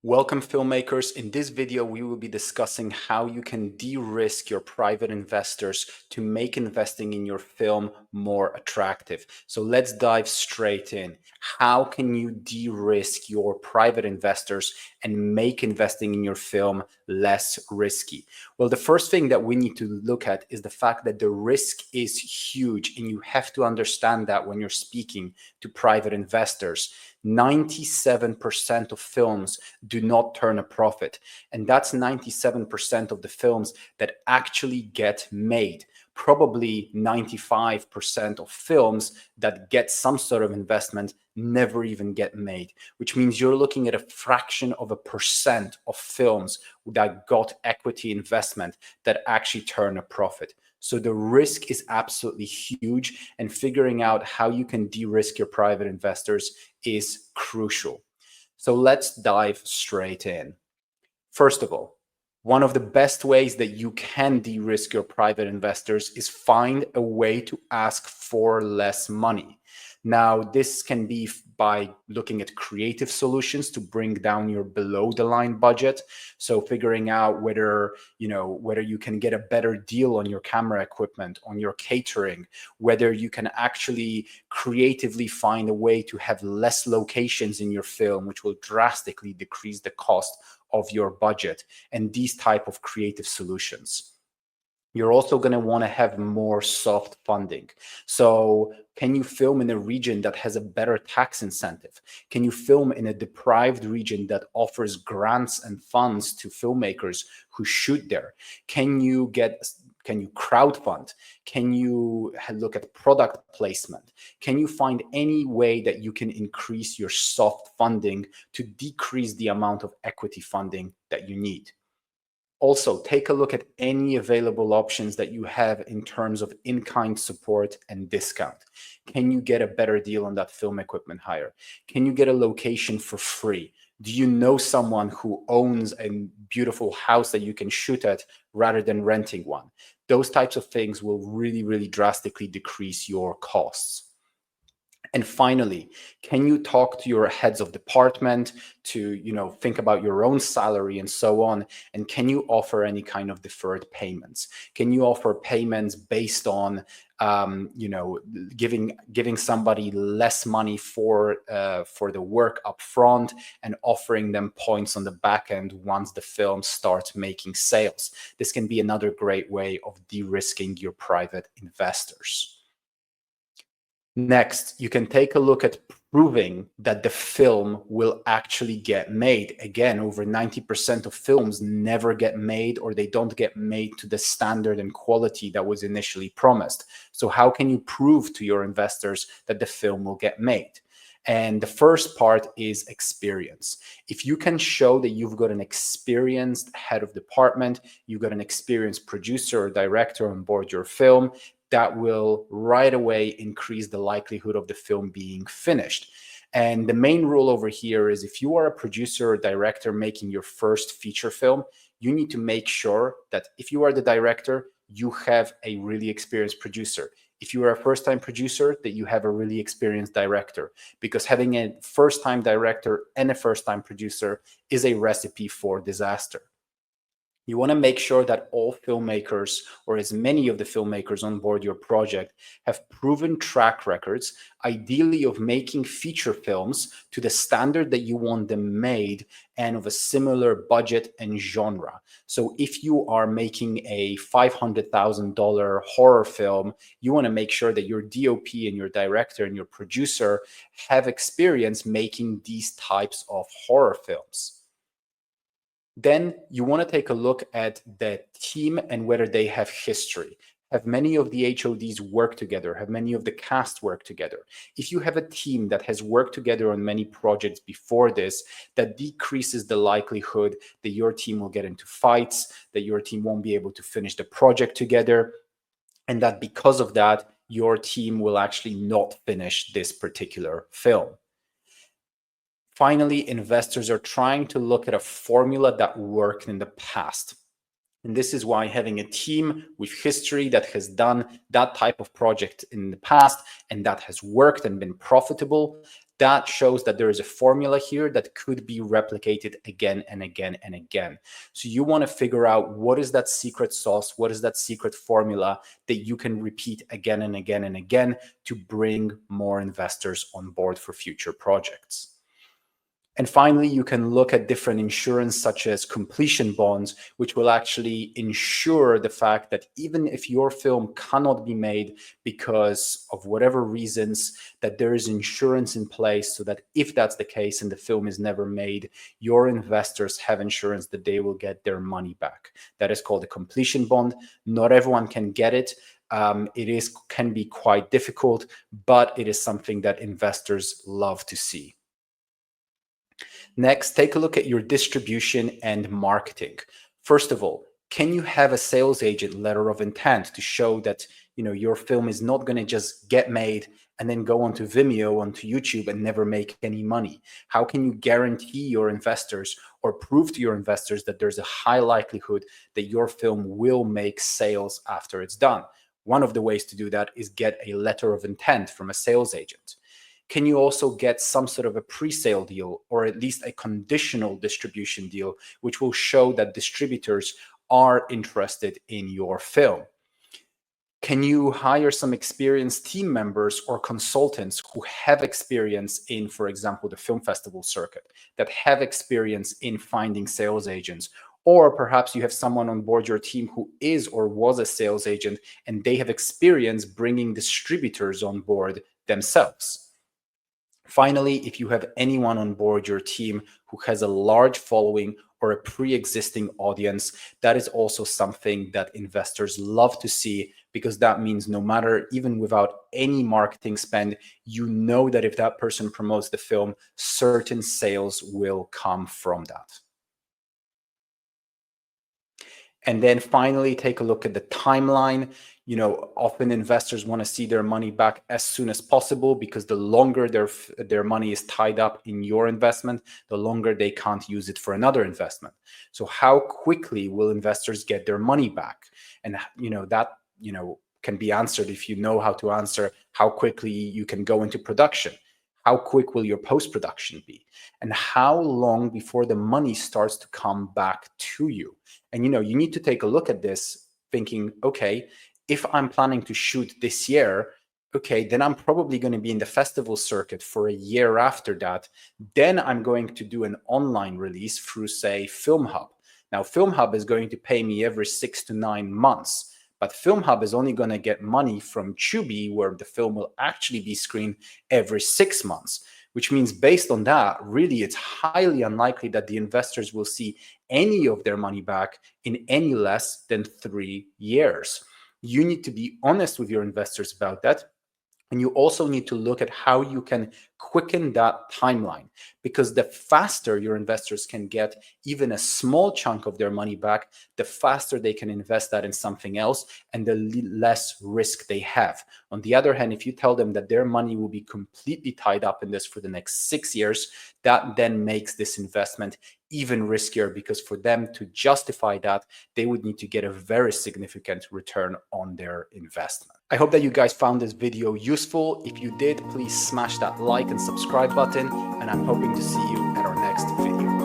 Welcome, filmmakers. In this video, we will be discussing how you can de-risk your private investors to make investing in your film more attractive. So let's dive straight in. How can you de-risk your private investors and make investing in your film less risky? Well, the first thing that we need to look at is the fact that the risk is huge, and you have to understand that when you're speaking to private investors. 97% of films do not turn a profit. And that's 97% of the films that actually get made. Probably 95% of films that get some sort of investment never even get made, which means you're looking at a fraction of a percent of films that got equity investment that actually turn a profit. So the risk is absolutely huge, and figuring out how you can de-risk your private investors is crucial. So let's dive straight in. First of all, one of the best ways that you can de-risk your private investors is find a way to ask for less money. Now, this can be by looking at creative solutions to bring down your below the line budget. So figuring out whether you can get a better deal on your camera equipment, on your catering, whether you can actually creatively find a way to have less locations in your film, which will drastically decrease the cost of your budget, and these type of creative solutions. You're also going to want to have more soft funding. So can you film in a region that has a better tax incentive? Can you film in a deprived region that offers grants and funds to filmmakers who shoot there? Can you crowdfund? Can you look at product placement? Can you find any way that you can increase your soft funding to decrease the amount of equity funding that you need? Also, take a look at any available options that you have in terms of in-kind support and discount. Can you get a better deal on that film equipment hire? Can you get a location for free? Do you know someone who owns a beautiful house that you can shoot at rather than renting one? Those types of things will really, really drastically decrease your costs. And finally, can you talk to your heads of department to, think about your own salary and so on? And can you offer any kind of deferred payments? Can you offer payments based on, giving somebody less money for the work up front and offering them points on the back end once the film starts making sales? This can be another great way of de-risking your private investors. Next, you can take a look at proving that the film will actually get made. Again, over 90% of films never get made, or they don't get made to the standard and quality that was initially promised. So how can you prove to your investors that the film will get made? And the first part is experience. If you can show that you've got an experienced head of department, you've got an experienced producer or director on board your film, that will right away increase the likelihood of the film being finished. And the main rule over here is if you are a producer or director making your first feature film, you need to make sure that if you are the director, you have a really experienced producer. If you are a first-time producer, that you have a really experienced director, because having a first-time director and a first-time producer is a recipe for disaster. You want to make sure that all filmmakers, or as many of the filmmakers on board your project, have proven track records, ideally of making feature films to the standard that you want them made and of a similar budget and genre. So if you are making a $500,000 horror film, you want to make sure that your DOP and your director and your producer have experience making these types of horror films. Then you want to take a look at the team and whether they have history. Have many of the HODs work together? Have many of the cast work together? If you have a team that has worked together on many projects before this, that decreases the likelihood that your team will get into fights, that your team won't be able to finish the project together, and that because of that, your team will actually not finish this particular film. Finally, investors are trying to look at a formula that worked in the past. And this is why having a team with history that has done that type of project in the past and that has worked and been profitable, that shows that there is a formula here that could be replicated again and again and again. So you want to figure out what is that secret sauce, what is that secret formula that you can repeat again and again and again to bring more investors on board for future projects. And finally, you can look at different insurance such as completion bonds, which will actually ensure the fact that even if your film cannot be made because of whatever reasons, that there is insurance in place so that if that's the case and the film is never made, your investors have insurance that they will get their money back. That is called a completion bond. Not everyone can get it. Can be quite difficult, but it is something that investors love to see. Next, take a look at your distribution and marketing. First of all, can you have a sales agent letter of intent to show that your film is not going to just get made and then go onto Vimeo, onto YouTube, and never make any money? How can you guarantee your investors or prove to your investors that there's a high likelihood that your film will make sales after it's done? One of the ways to do that is get a letter of intent from a sales agent. Can you also get some sort of a pre-sale deal or at least a conditional distribution deal, which will show that distributors are interested in your film? Can you hire some experienced team members or consultants who have experience in, for example, the film festival circuit, that have experience in finding sales agents? Or perhaps you have someone on board your team who is or was a sales agent and they have experience bringing distributors on board themselves. Finally, if you have anyone on board your team who has a large following or a pre-existing audience, that is also something that investors love to see, because that means no matter, even without any marketing spend, you know that if that person promotes the film, certain sales will come from that. And then finally, take a look at the timeline. Often investors want to see their money back as soon as possible, because the longer their money is tied up in your investment, the longer they can't use it for another investment. So how quickly will investors get their money back? And that can be answered if you know how to answer how quickly you can go into production. How quick will your post-production be? And how long before the money starts to come back to you? And you need to take a look at this thinking, okay, if I'm planning to shoot this year, okay, then I'm probably going to be in the festival circuit for a year after that. Then I'm going to do an online release through, say, FilmHub. Now, FilmHub is going to pay me every 6 to 9 months. But FilmHub is only going to get money from Tubi, where the film will actually be screened every 6 months, which means based on that, really, it's highly unlikely that the investors will see any of their money back in any less than 3 years. You need to be honest with your investors about that. And you also need to look at how you can quicken that timeline, because the faster your investors can get even a small chunk of their money back, the faster they can invest that in something else and the less risk they have. On the other hand, if you tell them that their money will be completely tied up in this for the next 6 years, that then makes this investment even riskier, because for them to justify that, they would need to get a very significant return on their investment. I hope that you guys found this video useful. If you did, please smash that like and subscribe button, and I'm hoping to see you at our next video.